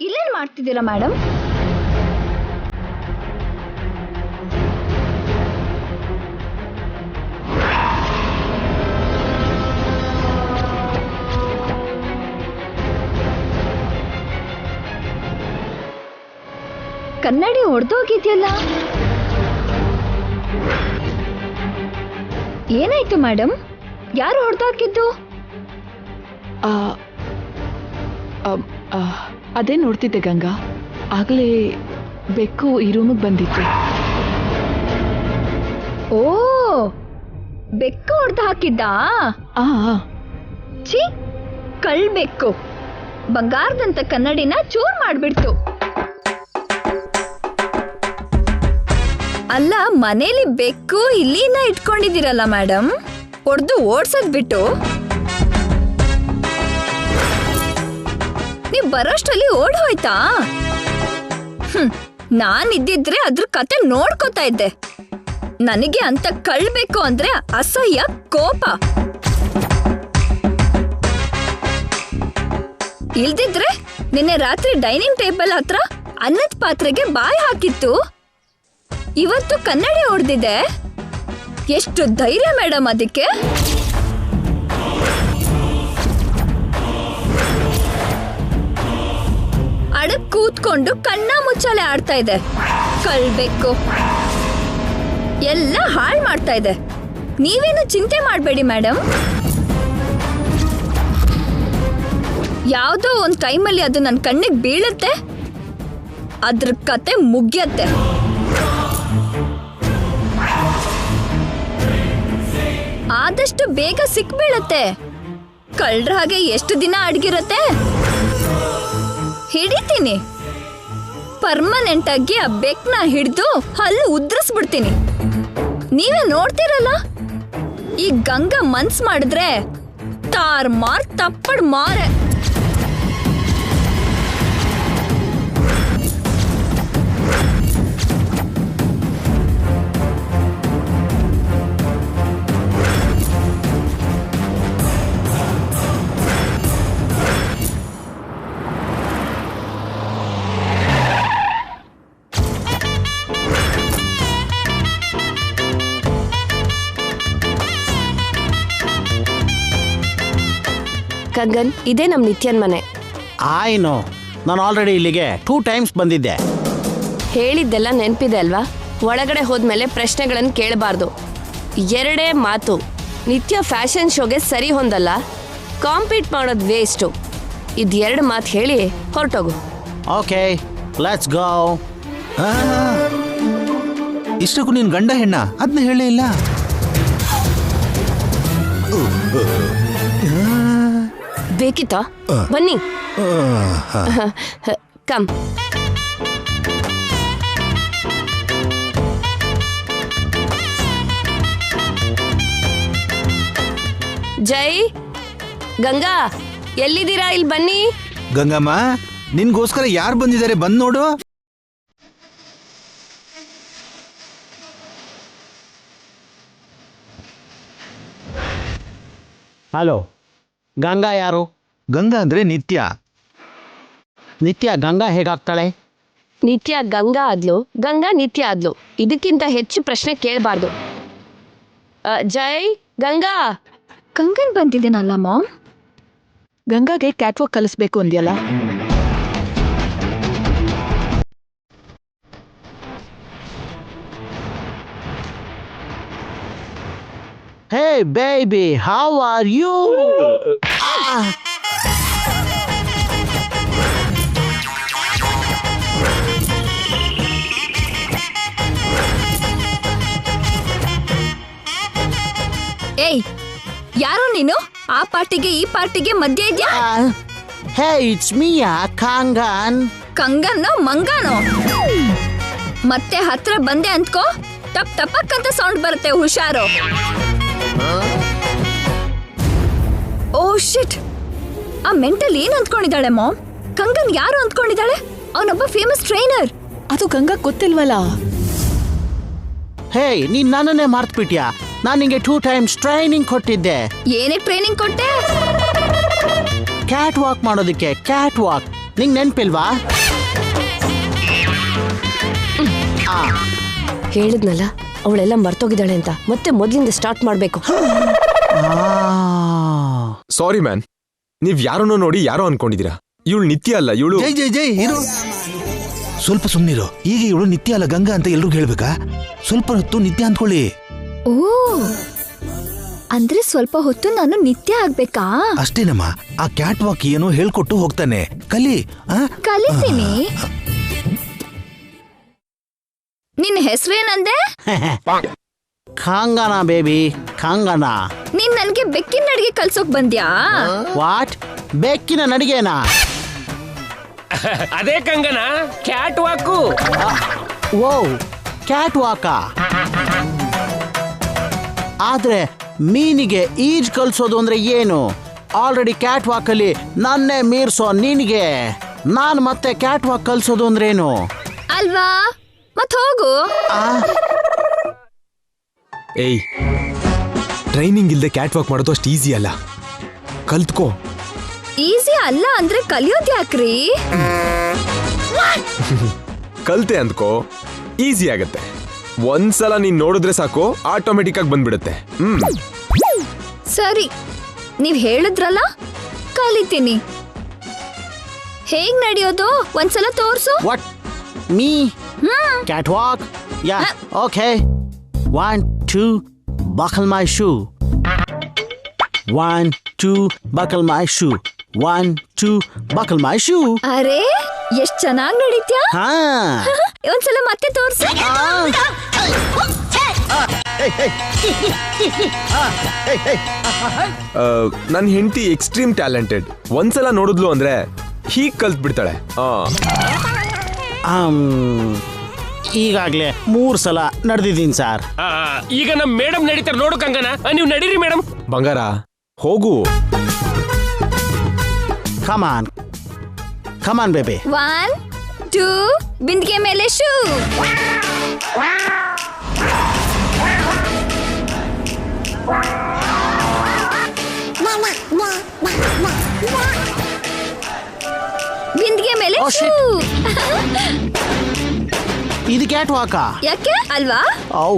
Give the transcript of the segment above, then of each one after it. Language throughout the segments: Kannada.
ಇಲ್ಲೇನ್ ಮಾಡ್ತಿದ್ದೀರಾ ಮೇಡಮ್? ಕನ್ನಡಿ ಹೊಡೆದೋಗಿದ್ಯಲ್ಲ, ಏನಾಯ್ತು ಮೇಡಮ್? ಯಾರು ಹೊಡೆದಾಕಿದ್ದು? ಅದೇ ನೋಡ್ತಿದ್ದೆ ಗಂಗಾ, ಆಗಲೇ ಬೆಕ್ಕು ಈ ರೂಮಿಗೆ ಬಂದಿತ್ತು. ಓ, ಬೆಕ್ಕು ಹೊಡೆದು ಹಾಕಿದ್ದ? ಛೀ, ಕಳ್ಬೆಕ್ಕು ಬಂಗಾರದಂತ ಕನ್ನಡಿನ ಚೂರ್ ಮಾಡ್ಬಿಡ್ತು. ಅಲ್ಲ, ಮನೇಲಿ ಬೆಕ್ಕು ಇಲ್ಲಿನ ಇಟ್ಕೊಂಡಿದ್ದೀರಲ್ಲ ಮೇಡಮ್, ಹೊಡೆದು ಓಡ್ಸದ್ ಬಿಟ್ಟು ನೀವ್ ಬರೋಷ್ಟರಲ್ಲಿ ಓಡ್ ಹೋಯ್ತಾ? ನಾನ್ ಇದ್ದಿದ್ರೆ ಅದ್ರ ಕತೆ ನೋಡ್ಕೋತಾ ಇದ್ದೆ. ನನಗೆ ಅಂತ ಕಳ್ಬೇಕು ಅಂದ್ರೆ ಅಸಹ್ಯ ಕೋಪ. ಇಲ್ದಿದ್ರೆ ನಿನ್ನೆ ರಾತ್ರಿ ಡೈನಿಂಗ್ ಟೇಬಲ್ ಹತ್ರ ಅನ್ನದ ಪಾತ್ರೆಗೆ ಬಾಯಿ ಹಾಕಿತ್ತು, ಇವತ್ತು ಕನ್ನಡಿ ಹೊಡೆದಿದೆ. ಎಷ್ಟು ಧೈರ್ಯ ಮೇಡಮ್ ಅದಕ್ಕೆ? ಅಡಕ್ ಕೂತ್ಕೊಂಡು ಕಣ್ಣ ಮುಚ್ಚಾಲೆ ಆಡ್ತಾ ಇದೆ. ಕಳ್ಬೇಕು ಎಲ್ಲ ಹಾಳು ಮಾಡ್ತಾ ಇದೆ. ನೀವೇನು ಚಿಂತೆ ಮಾಡಬೇಡಿ ಮೇಡಮ್, ಯಾವುದೋ ಒಂದು ಟೈಮಲ್ಲಿ ಅದು ನನ್ನ ಕಣ್ಣಿಗೆ ಬೀಳುತ್ತೆ, ಅದ್ರ ಕತೆ ಮುಗಿಯತ್ತೆ. ಆದಷ್ಟು ಬೇಗ ಸಿಕ್ಬೀಳತ್ತೆ. ಕಳ್ರ ಹಾಗೆ ಎಷ್ಟು ದಿನ ಅಡ್ಗಿರತ್ತೆ? ಹಿಡಿತೀನಿ, ಪರ್ಮನೆಂಟ್ ಆಗಿ ಆ ಬೆಕ್ನ ಹಿಡಿದು ಹಲ್ಲು ಉದ್ರಿಸ್ಬಿಡ್ತೀನಿ. ನೀವೇ ನೋಡ್ತೀರಲ್ಲ, ಈ ಗಂಗಾ ಮನ್ಸ್ ಮಾಡಿದ್ರೆ ತಾರ್ ಮಾರ್ ತಪ್ಪಡ್ ಮಾರೆ. ಗಂಗನ್, ಇದೇ ನಮ್ ನಿತ್ಯನ್ ಮನೆ. ಆಯ್ನು, ನಾನು ಆಲ್ರೆಡಿ ಇಲ್ಲಿಗೆ 2 times ಬಂದಿದ್ದೆ. ಹೇಳಿದ್ದೆಲ್ಲ ನೆನ್ಪಿದೆ ಅಲ್ವಾ? ಒಳಗಡೆ ಹೋದ್ಮೇಲೆ ಪ್ರಶ್ನೆಗಳನ್ನು ಕೇಳಬಾರ್ದು. 2 ಮಾತು. ನಿತ್ಯ ಫ್ಯಾಷನ್ ಶೋಗೆ ಸರಿ ಹೊಂದಲ್ಲ, ಕಾಂಪೀಟ್ ಮಾಡೋದು ವೇಸ್ಟು. ಇದು 2 ಮಾತು ಹೇಳಿ ಹೊರಟೋಗು. Okay, let's go. ಇಷ್ಟಕ್ಕೂ ನೀನ್ ಗಂಡ ಹೆಣ್ಣ ಅದನ್ನ ಹೇಳೇ ಇಲ್ಲ. ಬೇಕಿತ್ತಾ? ಬನ್ನಿ, ಕಮ್. ಜೈ, ಗಂಗಾ ಎಲ್ಲಿದ್ದೀರಾ? ಇಲ್ಲಿ ಬನ್ನಿ. ಗಂಗಮ್ಮ, ನಿನ್ಗೋಸ್ಕರ ಯಾರು ಬಂದಿದ್ದಾರೆ, ಬಂದ್ ನೋಡು. ಹಲೋ, ಗಂಗಾ ಯಾರು? ಗಂಗಾ ಅಂದ್ರೆ ನಿತ್ಯ. ನಿತ್ಯ ಗಂಗಾ ಹೇಗಾಗ್ತಾಳೆ? ನಿತ್ಯ ಗಂಗಾ ಆದ್ಲು, ಗಂಗಾ ನಿತ್ಯ ಆದ್ಲು. ಇದಕ್ಕಿಂತ ಹೆಚ್ಚು ಪ್ರಶ್ನೆ ಕೇಳಬಾರ್ದು. ಜೈ, ಗಂಗಾ. ಕಂಗನ್ ಬಂದಿದ್ದೀನಲ್ಲ ಮಾಮ್. ಗಂಗಾಗೆ ಕ್ಯಾಟ್ವಾಕ್ ಕಲಿಸ್ಬೇಕು ಅಂದ್ಯಲ್ಲ? Hey baby, how are you? ಏಯ್, ಯಾರು ನೀನು? ಆ ಪಾರ್ಟಿಗೆ ಈ ಪಾರ್ಟಿಗೆ ಮಧ್ಯೆ ಇದ್ಯಾ? Hey, it's me, Kangan. ಕಂಗನ್ನೋ ಮಂಗಾನೋ? ಮತ್ತೆ ಹತ್ರ ಬಂದೆ ಅಂದ್ಕೋ, ಟಪ್ ಟಪಕ್ ಅಂತ ಸೌಂಡ್ ಬರುತ್ತೆ, ಹುಷಾರು. ಓ ಶಿಟ್, ಆ ಮೆಂಟಲ್ ಏನ್ ಅಂದ್ಕೊಂಡಿದ್ದಾಳೆ ಮಾಮ್? ಕಂಗನ್ ಯಾರು ಅಂದ್ಕೊಂಡಿದ್ದಾಳೆ? ಅವನೊಬ್ಬ ಫೇಮಸ್ ಟ್ರೈನರ್. ಅದು ಗಂಗಾ ಗೊತ್ತಿಲ್ವಲ್ಲ? ಹೇ, ನೀನ್ ನನ್ನನ್ನೇ ಮರ್ತ್ಬಿಟ್ಯಾ? ನಾನು ನಿಂಗೆ 2 times ಟ್ರೈನಿಂಗ್ ಕೊಟ್ಟಿದ್ದೆ. ಏನಕ್ಕೆ ಟ್ರೈನಿಂಗ್ ಕೊಟ್ಟೆ? ಕ್ಯಾಟ್ ವಾಕ್ ಮಾಡೋದಕ್ಕೆ. ಕ್ಯಾಟ್ ವಾಕ್ ನಿಂಗೆ ನೆನ್ಪಿಲ್ವಾ? ಹೇಳಿದ್ನಲ್ಲ ಅವಳೆಲ್ಲ ಮರ್ತೋಗಿದ್ದಾಳೆ ಅಂತ. ಮತ್ತೆ ಮೊದ್ಲಿಂದ ಸ್ಟಾರ್ಟ್ ಮಾಡ್ಬೇಕು. ಸಾರಿ ಮ್ಯಾನ್, ನೀವ್ ಯಾರನ್ನೋ ನೋಡಿ ಯಾರೋ ಅನ್ಕೊಂಡಿದೀರಾ. ಇವಳು ನಿತ್ಯ ಅಲ್ಲ, ಇವಳು ಜೈ ಜೈ ಜೈ ಇರು, ಸ್ವಲ್ಪ ಸುಮ್ನಿರು. ಈಗ ಇವಳು ನಿತ್ಯ ಅಲ್ಲ ಗಂಗಾ ಅಂತ ಎಲ್ರಿಗೂ ಹೇಳ್ಬೇಕಾ? ಸ್ವಲ್ಪ ಹೊತ್ತು ನಿತ್ಯ ಅಂದ್ಕೊಳ್ಳಿ. ಓ, ಅಂದ್ರೆ ಸ್ವಲ್ಪ ಹೊತ್ತು ನಾನು ನಿತ್ಯ ಆಗ್ಬೇಕಾ? ಅಷ್ಟೇನಮ್ಮ, ಆ ಕ್ಯಾಟ್ ವಾಕ್ ಏನೋ ಹೇಳ್ಕೊಟ್ಟು ಹೋಗ್ತಾನೆ, ಕಲಿ. ಕಲಿತೀನಿ. ನಿನ್ನ ಹೆಸರೇನಂದೆ? ಕಾಂಗನಾ ಬೇಬಿ, ಕಾಂಗನಾ. ನೀನ್ ನನ್ಗೆ ಬೆಕ್ಕಿನ ಅಡಿಗೆ ಕಲ್ಸೋಕ್ ಬಂದ್ಯಾ? ವಾಟ್? ಬೆಕ್ಕಿನ ನಡಿಗೆನಾ? ಅದೇ ಕಂಗನ, ಕ್ಯಾಟ್ ವಾಕು. ಓ, ಕ್ಯಾಟ್ ವಾಕ. ಆದ್ರೆ ಮೀನಿಗೆ ಈಜ್ ಕಲ್ಸೋದು ಅಂದ್ರೆ ಏನು? ಆಲ್ರೆಡಿ ಕ್ಯಾಟ್ ವಾಕಲ್ಲಿ ನನ್ನೇ ಮೀರ್ಸೋ ನಿನಗೆ ನಾನು ಮತ್ತೆ ಕ್ಯಾಟ್ ವಾಕ್ ಕಲ್ಸೋದು ಅಂದ್ರೇನು? ಅಲ್ವಾ? ಮತ್ ಹೋಗು. ಏಯ್, ಟ್ರೈನಿಂಗ್ ಇಲ್ದೆ ಕ್ಯಾಟ್ ವಾಕ್ ಮಾಡೋದು ಅಷ್ಟು ಈಸಿ ಅಲ್ಲ, ಕಲ್ತ್ಕೋ. ಈಸಿ ಅಲ್ಲ ಅಂದ್ರೆ ಕಲಿಯೋದ್ ಯಾಕ್ರಿ? ಕಲ್ತೆ ಅಂದ್ಕೋ, ಈಸಿ ಆಗತ್ತೆ. ಒಂದ್ಸಲ ನೀನ್ ನೋಡಿದ್ರೆ ಸಾಕು, ಆಟೋಮೆಟಿಕ್ ಆಗಿ ಬಂದ್ಬಿಡುತ್ತೆ. ಸರಿ, ನೀವ್ ಹೇಳಿದ್ರಲ್ಲ, ಕಲಿತೀನಿ. ಹೇಗ್ ನಡೆಯೋದು ಒಂದ್ಸಲ ತೋರ್ಸು. What? Me cat walk? Yeah, okay. 1 2 buckle my shoe. 1 2 buckle my shoe. 1 2 buckle my shoe. ಅರೆ, ಎಷ್ಟ್ ಚೆನ್ನಾಗ್ ನಡೀತ್ಯಾ. ಹಾ, ಒಂದ್ಸಲ ಮತ್ತೆ ತೋರ್ಸು. ನನ್ ಹೆಂಡತಿ ಎಕ್ಸ್ಟ್ರೀಮ್ ಟ್ಯಾಲೆಂಟೆಡ್. ಒಂದ್ಸಲ ನೋಡಿದ್ಲು ಅಂದ್ರೆ ಹೀಗ್ ಕಲ್ತ್ ಬಿಡ್ತಾಳೆ. ಈಗಾಗ್ಲೇ 3 ಸಲ ನಡೆದಿದ್ದೀನಿ ಸರ್. ಈಗ ನಮ್ ಮೇಡಮ್ ನಡೀತಾರೆ ನೋಡು ಕಂಗನ, ನೀವು ನಡೀರಿ ಮೇಡಮ್. ಬಂಗಾರ, ಹೋಗು. ಕಮಾನ್ ಕಮಾನ್ ಬೇಬಿ. 1 2 ಬಿಂದಿಗೆ ಮೇಲೆ ಶೂ. ಬಿಂದಿಗೆ ಮೇಲೆ Oh, ಶೂ. ಇದು ಕ್ಯಾಟ್ ವಾಕಾ? ಯಾಕೆ ಅಲ್ವಾ? ಔ,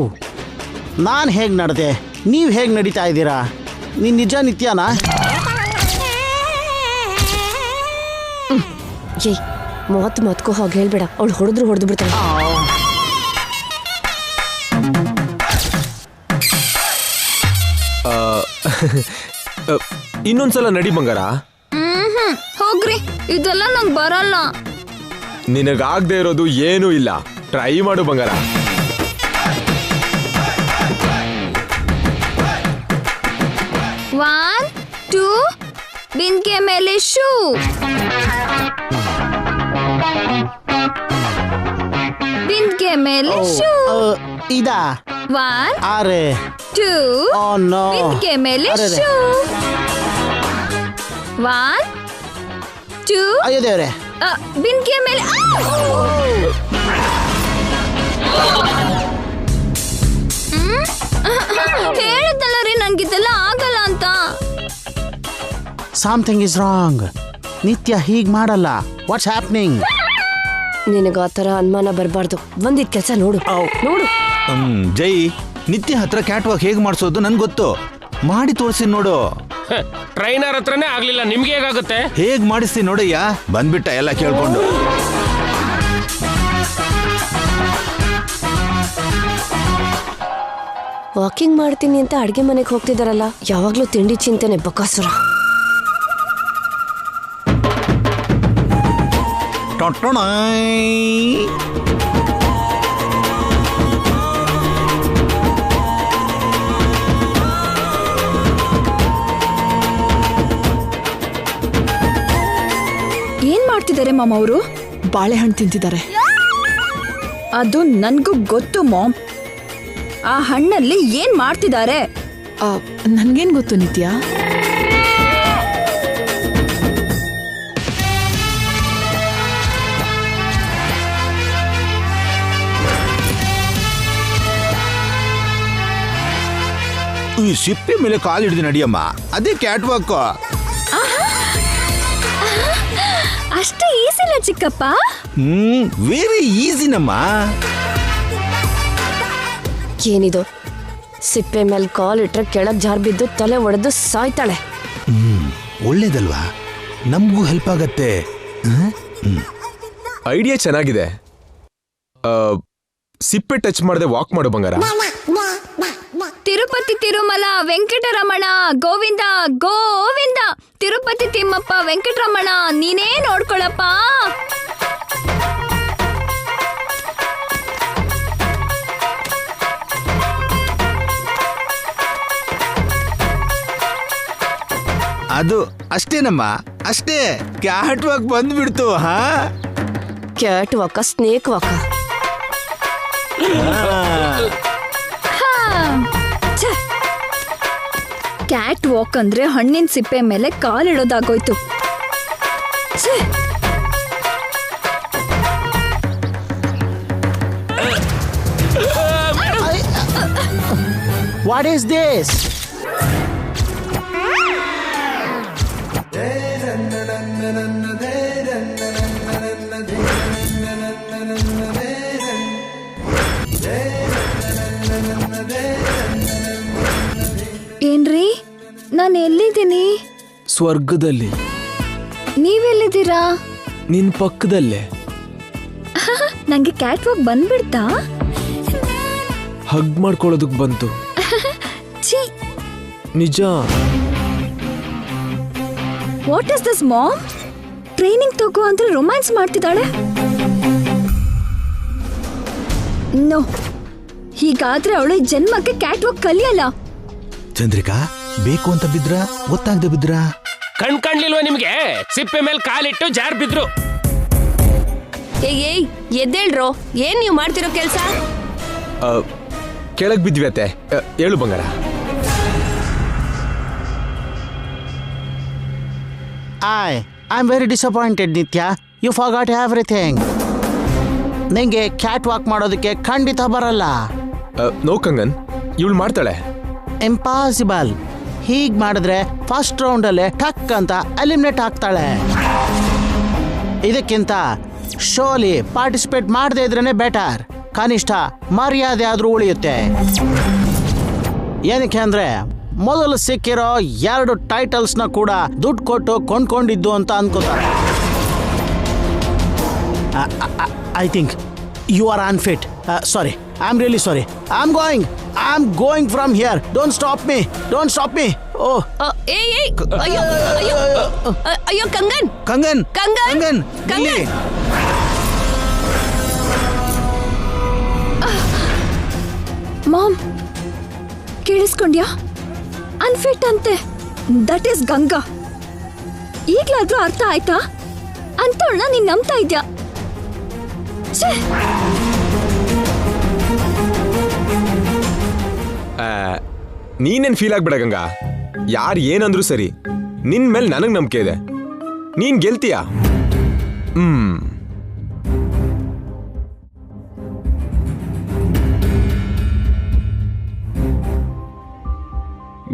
ನಾನು ಹೇಗೆ ನಡೆದೆ, ನೀವು ಹೇಗೆ ನಡೀತಾ ಇದ್ದೀರಾ? ನೀನು ನಿಜ ನಿತ್ಯನಾ? ಏಯ್, ಮತ್ಕೋ ಹೋಗಿ ಹೇಳ್ಬೇಡ. ಅವಳು ಹೊಡೆದು ಬಿಡ್ತಾಳೆ. ಇನ್ನೊಂದ್ಸಲ ನಡಿ ಬಂಗಾರ. ಹೋಗ್ರಿ, ಇದೆಲ್ಲ ನಂಗ್ ಬರಲ್ಲ. ನಿನಗಾಗದೆ ಇರೋದು ಏನೂ ಇಲ್ಲ, ಟ್ರೈ ಮಾಡು ಬಂಗಾರ. ಒನ್ ಟೂ ಬಿಂದಿಗೆ ಮೇಲೆ ಶೂ. ಬಿಂದಿಗೆ ಮೇಲೆ ಶೂ. ಇದಾ? 1 ಅರೆ 2 ಓ ನೋ. ಬಿಂದಿಗೆ ಮೇಲೆ ಅರೆ. ಶೂ. 1 2 ಅಯ್ಯೋ ದೇವ್ರೆ. ಬಿಂದಿಗೆ ಮೇಲೆ. ಹೇಳಿದ್ದಲ್ಲ ರೀ, ನಂಗಿದೆಲ್ಲ ಆಗಲ್ಲ ಅಂತ. Something is wrong. ನಿತ್ಯ ಹೀಗ್ ಮಾಡಲ್ಲ. What's happening? ನಿನಗ ಆ ಥರ ಅನುಮಾನ ಬರಬಾರ್ದು. ಒಂದಿದ್ ಕೆಲಸ ನೋಡು. ನೋಡು. ಜೈ, ನಿತ್ಯ ಹತ್ರ ಕ್ಯಾಟ್ ವಾಕ್ ಹೇಗ್ ಮಾಡಿಸೋದು ನನ್ ಗೊತ್ತು, ಮಾಡಿ ತೋರಿಸಿ ನೋಡು. ಟ್ರೈನರ್ ಹತ್ರನೇ ಆಗ್ಲಿಲ್ಲ, ನಿಮ್ಗೆ ಹೇಗಾಗುತ್ತೆ? ಹೇಗ್ ಮಾಡಿಸ್ತೀನಿ ನೋಡಯ್ಯ. ಬಂದ್ಬಿಟ್ಟ ಎಲ್ಲ ಕೇಳ್ಕೊಂಡು. ವಾಕಿಂಗ್ ಮಾಡ್ತೀನಿ ಅಂತ ಅಡ್ಗೆ ಮನೆಗೆ ಹೋಗ್ತಿದಾರಲ್ಲ, ಯಾವಾಗ್ಲೂ ತಿಂಡಿ ಚಿಂತೆನೆ ಬಕಾಸುರ. ಏನ್ ಮಾಡ್ತಿದ್ದಾರೆ ಮಾಮ್ ಅವರು? ಬಾಳೆಹಣ್ಣು ತಿಂತಿದ್ದಾರೆ. ಅದು ನನ್ಗೂ ಗೊತ್ತು ಮಾಮ್. ಆ ಹಣ್ಣಲ್ಲಿ ಏನ್ ಮಾಡ್ತಿದ್ದಾರೆ? ನನ್ಗೇನ್ ಗೊತ್ತು ನಿತ್ಯ? ಈ ಸಿಪ್ಪೆ ಮೇಲೆ ಕಾಲು ಹಿಡಿದು ನಡಿಯಮ್ಮ, ಅದೇ ಕ್ಯಾಟ್ ವಾಕ್. ಅಷ್ಟೇ ಈಸಿಲ್ಲ ಚಿಕ್ಕಪ್ಪ. ವೆರಿ ಈಸಿನಮ್ಮ. ಏನಿದು, ಸಿಪ್ಪೆ ಮೇಲೆ ಕಾಲಿಟ್ರೆ ಕೆಳಗ್ ಜಾರ್ ಬಿದ್ದು ತಲೆ ಒಡೆದು ಸಾಯ್ತಾಳೆ. ಒಳ್ಳೇದಲ್ವಾ, ನಮಗೂ ಹೆಲ್ಪ್ ಆಗತ್ತೆ. ಐಡಿಯಾ ಚೆನ್ನಾಗಿದೆ. ಸಿಪ್ಪೆ ಟಚ್ ಮಾಡದೆ ವಾಕ್ ಮಾಡು ಬಂಗಾರ. ತಿರುಪತಿ ತಿರುಮಲ ವೆಂಕಟರಮಣ ಗೋವಿಂದ ಗೋವಿಂದ, ತಿರುಪತಿ ತಿಮ್ಮಪ್ಪ ವೆಂಕಟರಮಣ ನೀನೇ ನೋಡ್ಕೊಳಪ್ಪ. ಅದು ಅಷ್ಟೇನಮ್ಮ, ಅಷ್ಟೇ. ಕ್ಯಾಟ್ ವಾಕ್ ಬಂದ್ಬಿಡ್ತು. ಹಾ, ಕ್ಯಾಟ್ ವಾಕ, ಸ್ನೇಕ್ ವಾಕ. ಕ್ಯಾಟ್ ವಾಕ್ ಅಂದ್ರೆ ಹಣ್ಣಿನ ಸಿಪ್ಪೆ ಮೇಲೆ ಕಾಲಿಡೋದಾಗೋಯ್ತು. What is this? ಏನ್ರಿ, ನಾನು ಎಲ್ಲಿದ್ದೀನಿ? ಸ್ವರ್ಗದಲ್ಲಿ. ನೀವೆಲ್ಲಿದ್ದೀರಾ? ನಿನ್ ಪಕ್ಕದಲ್ಲೇ. ನಂಗೆ ಕ್ಯಾಟ್ ವಾಕ್ ಬಂದ್ಬಿಡ್ತಾ? ಹಗ್ ಮಾಡ್ಕೊಳ್ಳೋದಕ್ ಬಂತು. ಛೀ, ನಿಜ. What is this mom? Training ತಗೋ ಅಂದ್ರೆ ರೊಮ್ಯಾನ್ಸ್ ಮಾಡ್ತಿದ್ದಾಳೆ. ನೋ, ಹೀಗಾದ್ರೆ ಅವಳು ಜನ್ಮಕ್ಕೆ ಕ್ಯಾಟ್ ವಾಕ್ ಕಲಿಯಲ್ಲ. ಚಂದ್ರಿಕಾ, ಬೇಕು ಅಂತ ಬಿದ್ರ, ಗೊತ್ತಾಗ್ದೆ ಬಿದ್ರ? ಕಾಣ್ಲಿಲ್ವಾ ನಿಮ್ಗೆ? ಸಿಪ್ಪೆ ಮೇಲೆ ಕಾಲಿಟ್ಟು ಜಾರ್ ಬಿದ್ರು. ಏಯ್ ಎದ್ದೇಳ್ರೋ, ಏನ್ ನೀವು ಮಾಡ್ತಿರೋ ಕೆಲ್ಸ? ಕೆಳಗ್ ಬಿದ್ವಿಯತ್ತೆ. ಹೇಳು ಬಂಗಾರ. I'm very disappointed, ನಿತ್ಯ. You forgot everything. ನಿಂಗೆ ಕ್ಯಾಟ್ ವಾಕ್ ಮಾಡೋದಕ್ಕೆ ಖಂಡಿತ ಬರಲ್ಲ. ನೋ ಕಂಗನ್, ಇವಳು ಮಾಡ್ತಾಳೆ. ಇಂಪಾಸಿಬಲ್. ಹೀಗ್ ಮಾಡಿದ್ರೆ ಫಸ್ಟ್ ರೌಂಡಲ್ಲೇ ಟಕ್ ಅಂತ ಎಲಿಮಿನೇಟ್ ಆಗ್ತಾಳೆ. ಇದಕ್ಕಿಂತ ಶೋಲಿ ಪಾರ್ಟಿಸಿಪೇಟ್ ಮಾಡದೇ ಇದ್ರೇನೆ ಬೆಟರ್. ಕನಿಷ್ಠ ಮರ್ಯಾದೆ ಆದ್ರೂ ಉಳಿಯುತ್ತೆ. ಏನಕ್ಕೆ ಅಂದ್ರೆ ಮೊದಲು ಸಿಕ್ಕಿರೋ 2 ಟೈಟಲ್ಸ್ನ ಕೂಡ ದುಡ್ಡು ಕೊಟ್ಟು ಕೊಂಡ್ಕೊಂಡಿದ್ದು ಅಂತ ಅನ್ಕೋತಾರೆ. I think you are unfit. Sorry, I am really sorry. I am going from here. Don't stop me. ಓ, ಏಯ್ ಅಯ್ಯೋ ಅಯ್ಯೋ ಅಯ್ಯೋ, ಕಂಗನ್ ಕಂಗನ್ ಕಂಗನ್ ಕಂಗನ್ ಕಂಗನ್. ಮಾಮ್, ಕೇಳಿಸ್ಕೊಂಡ್ಯಾ? ಅನ್ಫಿಟ್ ಅಂತೆ. That is Ganga. ಈಗ್ಲಾದ್ರೂ ಅರ್ಥ ಆಯ್ತಾ? ಅಂತವಳನ್ನ ನೀನ್ ನಂಬ್ತಾ ಇದ್ಯಾ? ನೀನೇನ್ ಫೀಲ್ ಆಗ್ಬೇಡ ಗಂಗಾ. ಯಾರು ಏನಂದ್ರು ಸರಿ, ನಿನ್ ಮೇಲೆ ನನಗ್ ನಂಬಿಕೆ ಇದೆ. ನೀನ್ ಗೆಲ್ತೀಯ.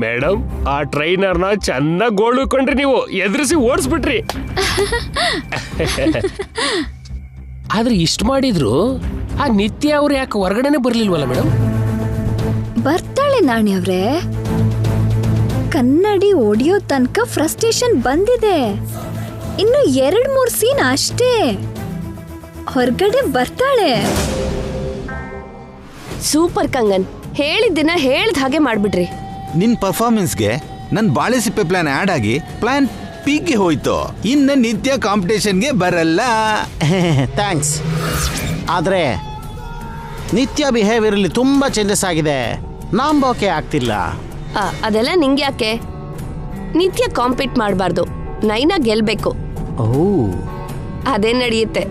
ಮೇಡಮ್, ಆ ಟ್ರೈನರ್ನ ಚೆನ್ನಾಗಿ ಗೋಳುಕೊಂಡ್ರಿ ನೀವು. ಎದುರಿಸಿ ಓಡಿಸ್ಬಿಟ್ರಿ. ಆದ್ರೆ ಇಷ್ಟ ಮಾಡಿದ್ರು ಆ ನಿತ್ಯ ಅವ್ರು ಯಾಕೆ ಹೊರಗಡೆನೆ ಬರ್ಲಿಲ್ವಲ್ಲ ಮೇಡಮ್? ಬರ್ತಾಳೆ ನಾಣಿ ಅವ್ರೆ. ಕನ್ನಡಿ ಓಡಿಯೋ ತನಕ ಫ್ರಸ್ಟ್ರೇಷನ್ ಬಂದಿದೆ. ಇನ್ನು 2-3 ಸೀನ್ ಅಷ್ಟೇ. ಹೊರಗಡೆ ಬರ್ತಾಳೆ. ಸೂಪರ್ ಕಂಗನ್, ಹೇಳಿದ್ದಿನ ಹೇಳ್ದ ಹಾಗೆ ಮಾಡ್ಬಿಡ್ರಿ. ನಿನ್ ಪರ್ಫಾರ್ಮೆನ್ಸ್ಗೆ ನನ್ ಬಾಳೆ ಸಿಪ್ಪೆ ಪ್ಲಾನ್ ಆಡ್ ಆಗಿ ಪ್ಲಾನ್ ಪೀಕ್ಗೆ ಹೋಯ್ತು. ಇನ್ನು ನಿತ್ಯ ಕಾಂಪಿಟೇಷನ್ಗೆ ಬರಲ್ಲ. ಥ್ಯಾಂಕ್ಸ್. ಆದ್ರೆ ನಿತ್ಯ ಬಿಹೇವಿಯರಲ್ಲಿ ತುಂಬಾ ಚೇಂಜಸ್ ಆಗಿದೆ. ನಂಬೋಕೆ ಆಗ್ತಿಲ್ಲ. ಅದೆಲ್ಲ ನಿಂಗೆ ಯಾಕೆ? ನಿತ್ಯ ಕಾಂಪೀಟ್ ಮಾಡಬಾರ್ದು, ನೈನಾ ಗೆಲ್ಬೇಕು. ಅದೇ ನಡೆಯುತ್ತೆ.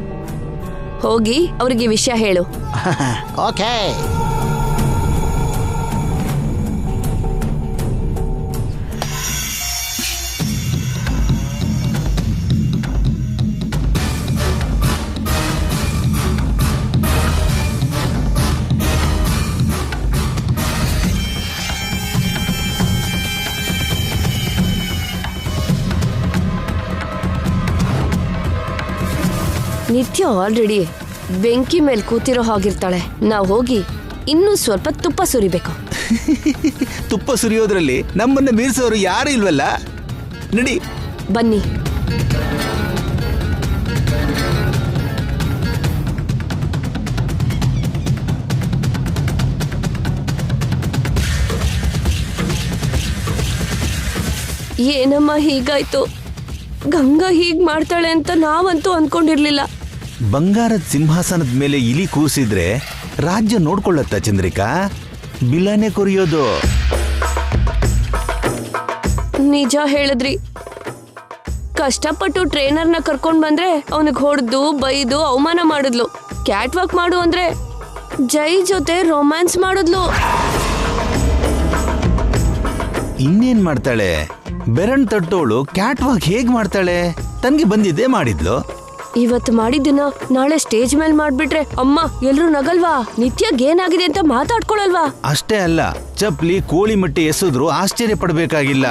ಹೋಗಿ ಅವ್ರಿಗೆ ವಿಷಯ ಹೇಳು. ಓಕೆ. ನಿತ್ಯ ಆಲ್ರೆಡಿ ಬೆಂಕಿ ಮೇಲೆ ಕೂತಿರೋ ಹಾಗಿರ್ತಾಳೆ. ನಾವು ಹೋಗಿ ಇನ್ನೂ ಸ್ವಲ್ಪ ತುಪ್ಪ ಸುರಿಬೇಕು. ತುಪ್ಪ ಸುರಿಯೋದ್ರಲ್ಲಿ ನಮ್ಮನ್ನ ಮೀರಿಸೋರು ಯಾರು ಇಲ್ವಲ್ಲ. ನಡಿ ಬನ್ನಿ. ಏನಮ್ಮ ಹೀಗಾಯ್ತು? ಗಂಗಾ ಹೀಗ್ ಮಾಡ್ತಾಳೆ ಅಂತ ನಾವಂತೂ ಅನ್ಕೊಂಡಿರ್ಲಿಲ್ಲ. ಬಂಗಾರದ ಸಿಂಹಾಸನದ ಮೇಲೆ ಇಲಿ ಕೂರಿಸಿದ್ರೆ ರಾಜ್ಯ ನೋಡ್ಕೊಳ್ಳತ್ತ ಚಂದ್ರಿಕಾ? ಬಿಲನೆ ಕೊರಿಯೋದು. ನಿಜ ಹೇಳಿದ್ರಿ. ಕಷ್ಟಪಟ್ಟು ಟ್ರೈನರ್ನ ಕರ್ಕೊಂಡ್ ಬಂದ್ರೆ ಅವನಿಗೆ ಹೊಡೆದು ಬೈದು ಅವಮಾನ ಮಾಡಿದ್ಲು. ಕ್ಯಾಟ್ ವಾಕ್ ಮಾಡು ಅಂದ್ರೆ ಜೈ ಜೊತೆ ರೊಮ್ಯಾನ್ಸ್ ಮಾಡಿದ್ಲು. ಇನ್ನೇನ್ ಮಾಡ್ತಾಳೆ? ಬೆರಣ್ ತಟ್ಟೋಳು ಕ್ಯಾಟ್ ವಾಕ್ ಹೇಗ್ ಮಾಡ್ತಾಳೆ? ತನ್ಗೆ ಬಂದಿದ್ದೆ ಮಾಡಿದ್ಲು. ಇವತ್ತು ಮಾಡಿದ್ದನ್ನ ನಾಳೆ ಸ್ಟೇಜ್ ಮೇಲೆ ಮಾಡ್ಬಿಟ್ರೆ ಅಮ್ಮ ಎಲ್ರು ನಗಲ್ವಾ? ನಿತ್ಯಗ್ ಏನಾಗಿದೆ ಅಂತ ಮಾತಾಡ್ಕೊಳಲ್ವಾ? ಅಷ್ಟೇ ಅಲ್ಲ, ಚಪ್ಲಿ ಕೋಳಿ ಮಟ್ಟಿ ಎಸೆದ್ರು ಆಶ್ಚರ್ಯ ಪಡ್ಬೇಕಾಗಿಲ್ಲ.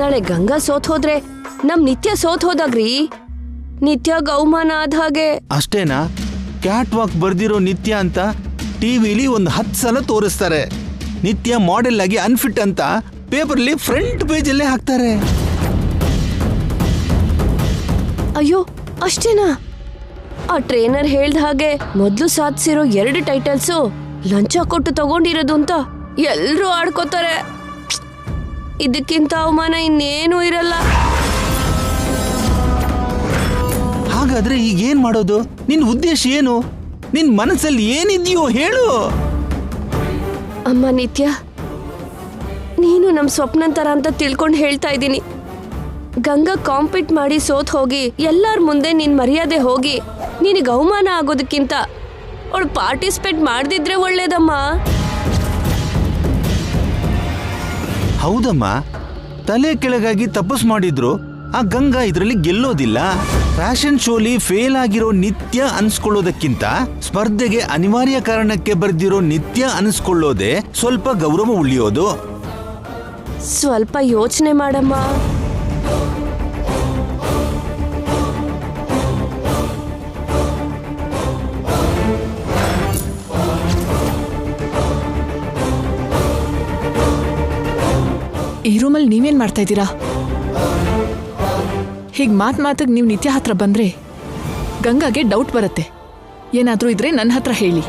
ನಾಳೆ ಗಂಗಾ ಸೋತ್ ಹೋದ್ರೆ ನಮ್ ನಿತ್ಯ ಸೋತ್ ಹೋದಾಗ್ರಿ. ನಿತ್ಯಗ್ ಅವಮಾನ ಆದ ಹಾಗೆ. ಅಷ್ಟೇನಾ? ಕ್ಯಾಟ್ ವಾಕ್ ಬರ್ದಿರೋ ನಿತ್ಯ ಅಂತ ಟಿವಿಲಿ ಒಂದು 10 ಸಲ ತೋರಿಸ್ತಾರೆ. ನಿತ್ಯ ಮಾಡೆಲ್ ಆಗಿ ಅನ್ಫಿಟ್ ಅಂತ ಪೇಪರ್ಲಿ ಫ್ರಂಟ್ ಪೇಜ್ ಅಲ್ಲೇ ಹಾಕ್ತಾರೆ. ಅಯ್ಯೋ ಅಷ್ಟೇನಾ? ಆ ಟ್ರೈನರ್ ಹೇಳ್ದ ಹಾಗೆ ಮೊದ್ಲು ಸಾಧಿಸಿರೋ 2 ಟೈಟಲ್ಸು ಲಂಚ ಕೊಟ್ಟು ತಗೊಂಡಿರೋದು ಅಂತ ಎಲ್ರೂ ಆಡ್ಕೋತಾರೆ. ಇದಕ್ಕಿಂತ ಅವಮಾನ ಇನ್ನೇನು ಇರಲ್ಲ. ಹಾಗಾದ್ರೆ ಈಗ ಏನ್ ಮಾಡೋದು? ನಿನ್ ಉದ್ದೇಶ ಏನು? ನಿನ್ ಮನಸ್ಸಲ್ಲಿ ಏನಿದೆಯೋ ಹೇಳು. ಅಮ್ಮ ನಿತ್ಯ, ನೀನು ನಮ್ ಸ್ವಪ್ನಂತರ ಅಂತ ತಿಳ್ಕೊಂಡು ಹೇಳ್ತಾ ಇದ್ದೀನಿ. ಗಂಗಾ ಕಾಂಪೀಟ್ ಮಾಡಿ ಸೋತ್ ಹೋಗಿ ಎಲ್ಲಾರ ಮುಂದೆ ನಿನ್ ಮರ್ಯಾದೆ ಹೋಗಿ ನಿನಗೆ ಅವಮಾನ ಆಗೋದಕ್ಕಿಂತ ಅವಳು ಪಾರ್ಟಿಸಿಪೇಟ್ ಮಾಡ್ದಿದ್ರೆ ಒಳ್ಳೇದಮ್ಮ. ಹೌದಮ್ಮ, ತಲೆ ಕೆಳಗಾಗಿ ತಪಸ್ ಮಾಡಿದ್ರು ಆ ಗಂಗಾ ಇದ್ರಲ್ಲಿ ಗೆಲ್ಲೋದಿಲ್ಲ. ಫ್ಯಾಷನ್ ಶೋಲಿ ಫೇಲ್ ಆಗಿರೋ ನಿತ್ಯ ಅನ್ಸ್ಕೊಳ್ಳೋದಕ್ಕಿಂತ ಸ್ಪರ್ಧೆಗೆ ಅನಿವಾರ್ಯ ಕಾರಣಕ್ಕೆ ಬರ್ದಿರೋ ನಿತ್ಯ ಅನ್ಸ್ಕೊಳ್ಳೋದೆ ಸ್ವಲ್ಪ ಗೌರವ ಉಳಿಯೋದು. ಸ್ವಲ್ಪ ಯೋಚನೆ ಮಾಡಮ್ಮ. ಈ ರೂಮಲ್ಲಿ ನೀವೇನ್ ಮಾಡ್ತಾ ಇದ್ದೀರಾ? ಹೀಗೆ ಮಾತಿಗೆ ನೀವು ನಿತ್ಯ ಹತ್ರ ಬಂದ್ರೆ ಗಂಗಾಗೆ ಡೌಟ್ ಬರುತ್ತೆ. ಏನಾದ್ರೂ ಇದ್ರೆ ನನ್ನ ಹತ್ರ ಹೇಳಿ.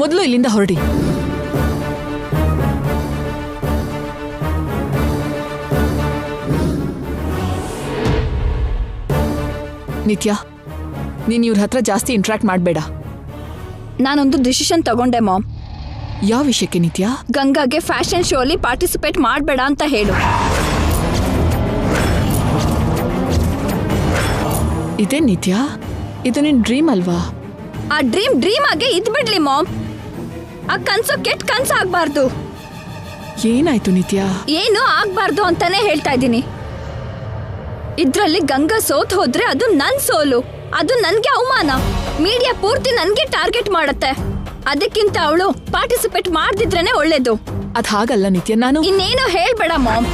ಮೊದಲು ಇಲ್ಲಿಂದ ಹೊರಡಿ. ನಿತ್ಯ, ನೀನ್ ಇವ್ರ ಹತ್ರ ಜಾಸ್ತಿ ಇಂಟ್ರಾಕ್ಟ್ ಮಾಡಬೇಡ. ನಾನೊಂದು ಡಿಸಿಷನ್ ತಗೊಂಡೆ ಮಾಮ್. ಯಾವ ವಿಷಯಕ್ಕೆ ನಿತ್ಯ? ಗಂಗಾಗೆ ಫ್ಯಾಷನ್ ಶೋಲಿ ಪಾರ್ಟಿಸಿಪೇಟ್ ಮಾಡಬೇಡ ಅಂತ ಹೇಳು. ಇದೇ ನಿತ್ಯ, ಇದು ನಿನ್ ಡ್ರೀಮ್ ಅಲ್ವಾ? ಆ ಡ್ರೀಮ್ ಆಗೇ ಇದ್ಬಿಡ್ಲಿ ಮಾಮ್. ಆ ಕನ್ಸು ಕೆಟ್ಟ ಕನ್ಸು ಆಗ್ಬಾರ್ದು. ಏನಾಯ್ತು ನಿತ್ಯ? ಏನು ಆಗ್ಬಾರ್ದು ಅಂತಾನೆ ಹೇಳ್ತಾ ಇದ್ದೀನಿ. ಇದ್ರಲ್ಲಿ ಗಂಗಾ ಸೋತ್ ಹೋದ್ರೆ ಅದು ನನ್ ಸೋಲು, ಅದು ನನ್ಗೆ ಅವಮಾನ. ಮೀಡಿಯಾ ಪೂರ್ತಿ ನನ್ಗೆ ಟಾರ್ಗೆಟ್ ಮಾಡತ್ತೆ. ಅದಕ್ಕಿಂತ ಅವಳು ಪಾರ್ಟಿಸಿಪೇಟ್ ಮಾಡ್ದಿದ್ರೇನೆ ಒಳ್ಳೇದು. ಅದ್ ಹಾಗಲ್ಲ ನಿತ್ಯ. ನಾನು ಇನ್ನೇನು ಹೇಳ್ಬೇಡ ಮಾಮ್.